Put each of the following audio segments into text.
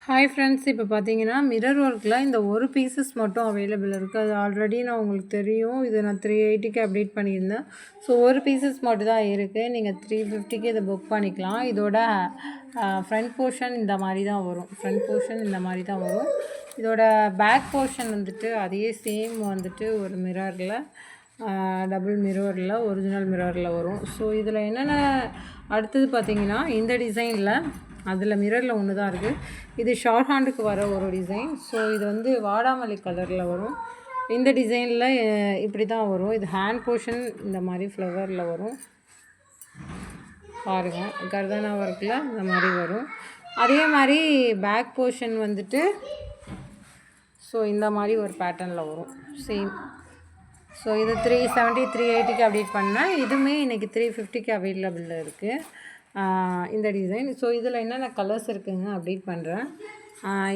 Hi friends, இப்போ பார்த்தீங்கன்னா mirror ஒர்க்கில் இந்த ஒரு பீசஸ் மட்டும் அவைலபிள் இருக்குது. அது ஆல்ரெடி நான் உங்களுக்கு தெரியும். இது நான் 380க்கு அப்டேட் பண்ணியிருந்தேன். ஸோ ஒரு பீசஸ் மட்டும் தான் இருக்குது. நீங்கள் 350க்கு இதை புக் பண்ணிக்கலாம். இதோட ஃப்ரண்ட் போர்ஷன் இந்த மாதிரி தான் வரும். இதோட பேக் போர்ஷன் வந்துட்டு அதே சேம் வந்துட்டு ஒரு மிரரில் டபுள் மிரரில் ஒரிஜினல் மிரரில் வரும். ஸோ இதில் என்னென்ன அடுத்தது பார்த்தீங்கன்னா இந்த டிசைனில் அதில் மிரரில் ஒன்று தான் இருக்குது. இது ஷார்ட் ஹேண்டுக்கு வர ஒரு டிசைன். ஸோ இது வந்து வாடாமல்லி கலரில் வரும். இந்த டிசைனில் இப்படி தான் வரும். இது ஹேண்ட் போர்ஷன் இந்த மாதிரி ஃப்ளவரில் வரும். பாருங்கள், கர்தானா ஒர்க்கில் இந்த மாதிரி வரும். அதே மாதிரி பேக் போர்ஷன் வந்துட்டு ஸோ இந்த மாதிரி ஒரு பேட்டர்னில் வரும் சேம். ஸோ இது 370 380க்கு அப்டேட் பண்ணேன். இதுவுமே இன்றைக்கி 350க்கு அவைலபிளில் இருக்குது இந்த டிசைன். ஸோ இதில் என்னென்ன கலர்ஸ் இருக்குதுங்க அப்டேட் பண்ணுறேன்.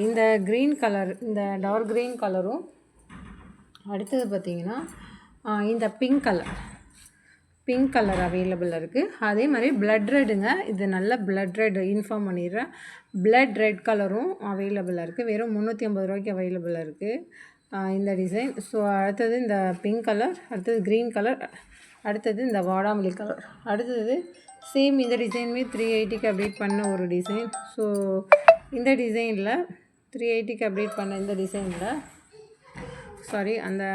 இந்த க்ரீன் கலர், இந்த டார்க் க்ரீன் கலரும், அடுத்தது பார்த்திங்கன்னா இந்த பிங்க் கலர் அவைலபிள் இருக்குது. அதே மாதிரி பிளட் ரெட்டுங்க, இது நல்ல பிளட் ரெட், இன்ஃபார்ம் பண்ணிடுறேன். பிளட் ரெட் கலரும் அவைலபிளாக இருக்குது. வெறும் 350 ரூபாய்க்கு அவைலபிளாக இருக்குது இந்த டிசைன். ஸோ அடுத்தது இந்த பிங்க் கலர், அடுத்தது க்ரீன் கலர், அடுத்தது இந்த வாடாமல்லி கலர், அடுத்தது சேம் இந்த டிசைனுமே 380க்கு அப்டேட் பண்ண ஒரு டிசைன். ஸோ இந்த டிசைனில் 380க்கு அப்டேட் பண்ண இந்த டிசைனில் அந்த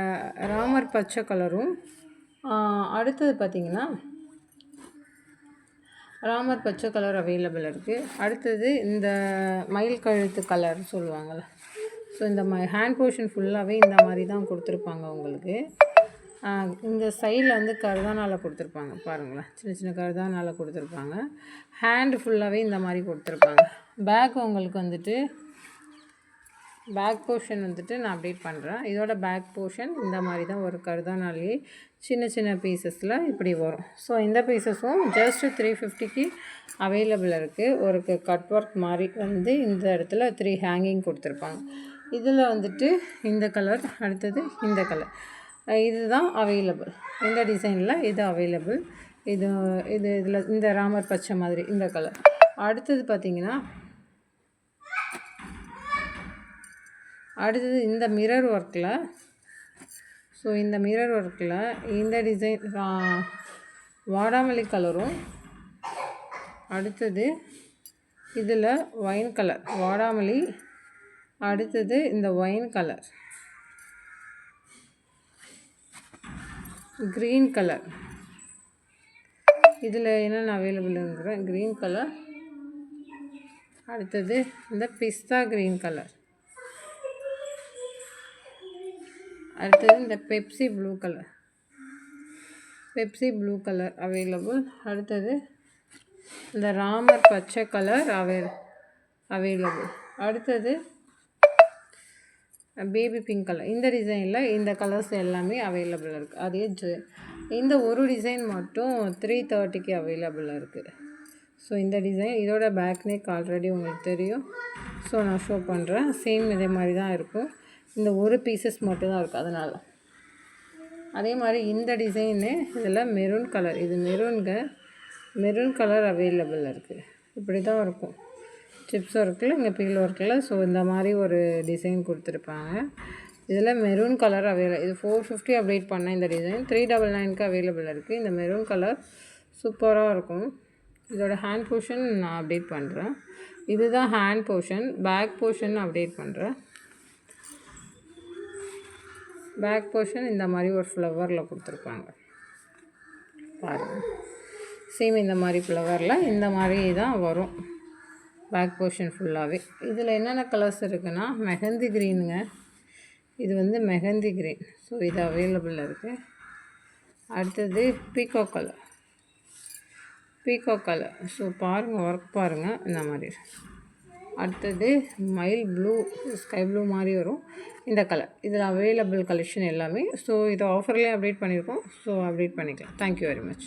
ராமர் பச்சை கலரும், அடுத்தது பார்த்திங்கன்னா ராமர் பச்சை கலர் அவைலபிள் இருக்குது. அடுத்தது இந்த மயில் கழுத்து கலர் சொல்லுவாங்கள்ல. ஸோ இந்த ஹேண்ட் போர்ஷன் ஃபுல்லாகவே இந்த மாதிரி தான் கொடுத்துருப்பாங்க உங்களுக்கு. இந்த சைடில் வந்து கர்தானாவில் கொடுத்துருப்பாங்க பாருங்களேன், சின்ன சின்ன கர்தானாவில் கொடுத்துருப்பாங்க. ஹேண்டு ஃபுல்லாகவே இந்த மாதிரி கொடுத்துருப்பாங்க. பேக் உங்களுக்கு வந்துட்டு பேக் போர்ஷன் வந்துட்டு நான் அப்டேட் பண்ணுறேன். இதோட பேக் போர்ஷன் இந்த மாதிரி தான் ஒரு கர்தானாலே சின்ன சின்ன பீசஸில் இப்படி வரும். ஸோ இந்த பீசஸும் ஜஸ்ட் 350க்கு அவைலபிள் இருக்குது. ஒரு கட் ஒர்க் மாதிரி வந்து இந்த இடத்துல 3 ஹேங்கிங் கொடுத்துருப்பாங்க. இதில் வந்துட்டு இந்த கலர், அடுத்தது இந்த கலர், இதுதான் அவைலபிள். இந்த டிசைனில் இது அவைலபிள். இதில் இந்த ராமர் பச்சை மாதிரி இந்த கலர். அடுத்தது பார்த்திங்கன்னா அடுத்தது இந்த மிரர் ஒர்க்கில். ஸோ இந்த மிரர் ஒர்க்கில் இந்த டிசைன் வாடாமல்லி கலரும், அடுத்தது இதில் ஒயின் கலர் வாடாமல்லி, அடுத்தது இந்த ஒயின் கலர், க்ரீன் கலர், இதில் என்னென்ன அவைலபிளுங்கிற க்ரீன் கலர், அடுத்தது இந்த பிஸ்தா க்ரீன் கலர், அடுத்தது இந்த பெப்சி ப்ளூ கலர் அவைலபிள். அடுத்தது இந்த ராமர் பச்சை கலர் அவைலபிள். அடுத்தது பேபி பிங்க் கலர். இந்த டிசைனில் இந்த கலர்ஸ் எல்லாமே அவைலபிளாக இருக்குது. அதே இந்த ஒரு டிசைன் மட்டும் 330க்கு அவைலபிளாக இருக்குது. ஸோ இந்த டிசைன், இதோட பேக் நெக் ஆல்ரெடி உங்களுக்கு தெரியும். ஸோ நான் ஷோ பண்ணுறேன். சேம் இதே மாதிரி தான் இருக்கும். இந்த ஒரு பீசஸ் மட்டும் தான் இருக்குது அதனால். அதே மாதிரி இந்த டிசைனு இதில் மெரூன் கலர், இது மெரூன் கலர் அவைலபிளாக இருக்குது. இப்படி தான் இருக்கும். சிப்ஸ் ஒர்க்கில், இங்கே பீல் ஒர்க்கில். ஸோ இந்த மாதிரி ஒரு டிசைன் கொடுத்துருப்பாங்க. இதில் மெரூன் கலர் அவைலபிள். இது 450 அப்டேட் பண்ண இந்த டிசைன் 399க்கு அவைலபிள் இருக்குது. இந்த மெரூன் கலர் சூப்பராக இருக்கும். இதோட ஹேண்ட் போர்ஷன் நான் அப்டேட் பண்ணுறேன். இதுதான் hand portion. Back portion update பண்ணுறேன். பேக் போர்ஷன் இந்த மாதிரி ஒரு ஃப்ளவரில் கொடுத்துருப்பாங்க பாருங்கள். சேம் இந்த மாதிரி ஃப்ளவரில் இந்த மாதிரி தான் வரும் பேக் போர்ஷன் ஃபுல்லாகவே. இதில் என்னென்ன கலர்ஸ் இருக்குன்னா மெஹந்தி க்ரீனுங்க, இது வந்து மெஹந்தி க்ரீன். ஸோ இது அவைலபிளாக இருக்குது. அடுத்தது பீகாக் கலர். ஸோ பாருங்கள், ஒர்க் பாருங்கள் இந்த மாதிரி. அடுத்தது மயில் ப்ளூ, ஸ்கை ப்ளூ மாதிரி வரும் இந்த கலர். இதில் அவைலபிள் கலெக்ஷன் எல்லாமே. ஸோ இதை ஆஃபர்லேயே அப்டேட் பண்ணியிருக்கோம். ஸோ அப்டேட் பண்ணிக்கலாம். Thank you very much.